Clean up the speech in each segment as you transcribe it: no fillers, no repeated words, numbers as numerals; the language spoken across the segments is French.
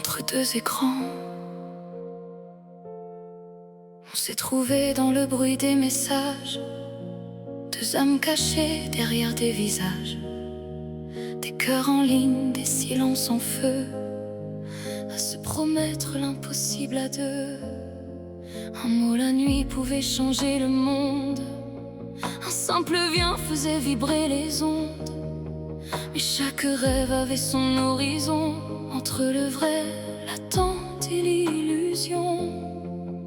entre deux écrans. On s'est trouvés dans le bruit des messages, deux âmes cachées derrière des visages, des cœurs en ligne, des silences en feu, à se promettre l'impossible à deux. Un mot la nuit pouvait changer le monde, un simple vient faisait vibrer les ondes. Mais chaque rêve avait son horizon, entre le vrai, l'attente et l'illusion.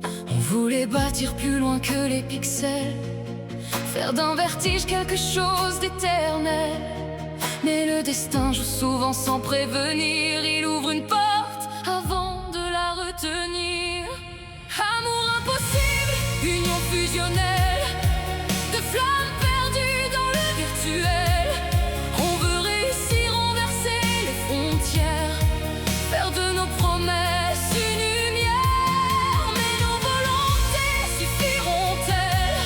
On voulait bâtir plus loin que les pixels, faire d'un vertige quelque chose d'éternel. Mais le destin joue souvent sans prévenir, il ouvre une porte avant de la retenir. Amour impossible, union fusionnelle, de flammes perdues dans le virtuel. On veut réussir, renverser les frontières, faire de nos promesses une lumière. Mais nos volontés suffiront-elles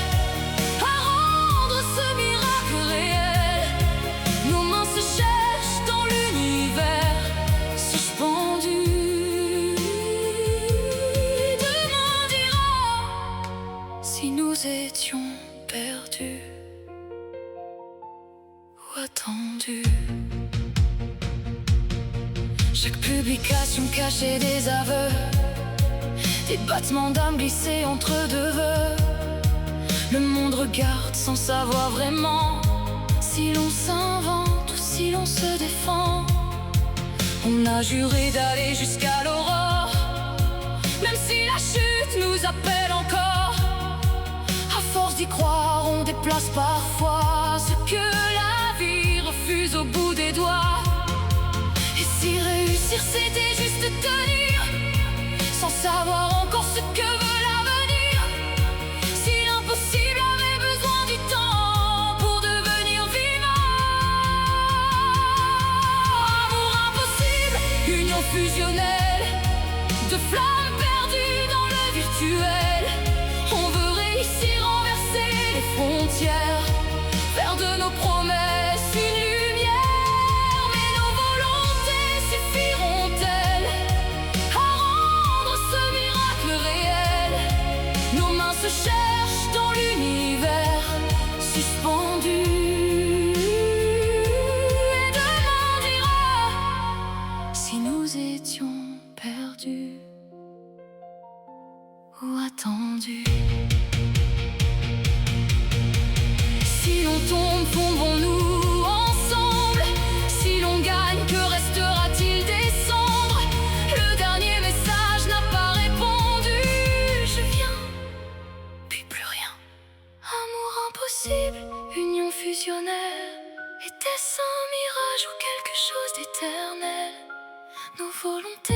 à rendre ce miracle réel? Nos mains se cherchent dans l'univers, suspendues. Demain dira si nous étions perdus ou attendus. Chaque publication cachait des aveux, des battements d'âme glissés entre deux vœux. Le monde regarde sans savoir vraiment si l'on s'invente ou si l'on se défend. On a juré d'aller jusqu'à l'aurore, même si la chute nous appelle encore. À force d'y croire, on déplace parfois ce que la vie refuse au bout des doigts. Et si réussir c'était juste tenir, sans savoir encore ce que veut l'avenir? Si l'impossible avait besoin du temps pour devenir vivant. Amour impossible, union fusionnelle, de flammes perdues dans le virtuel. On veut réussir, renverser les frontières, faire de nos promesses une lumière. Mais nos volontés suffiront-elles à rendre ce miracle réel? Nos mains se cherchent dans l'univers, suspendues. Et demain dira si nous étions perdus ou attendus. Si l'on tombe, tombons-nous ensemble? Si l'on gagne, que restera-t-il des cendres? Le dernier message n'a pas répondu. Je viens, puis plus rien. Amour impossible, union fusionnelle, était-ce un mirage ou quelque chose d'éternel? Nos volontés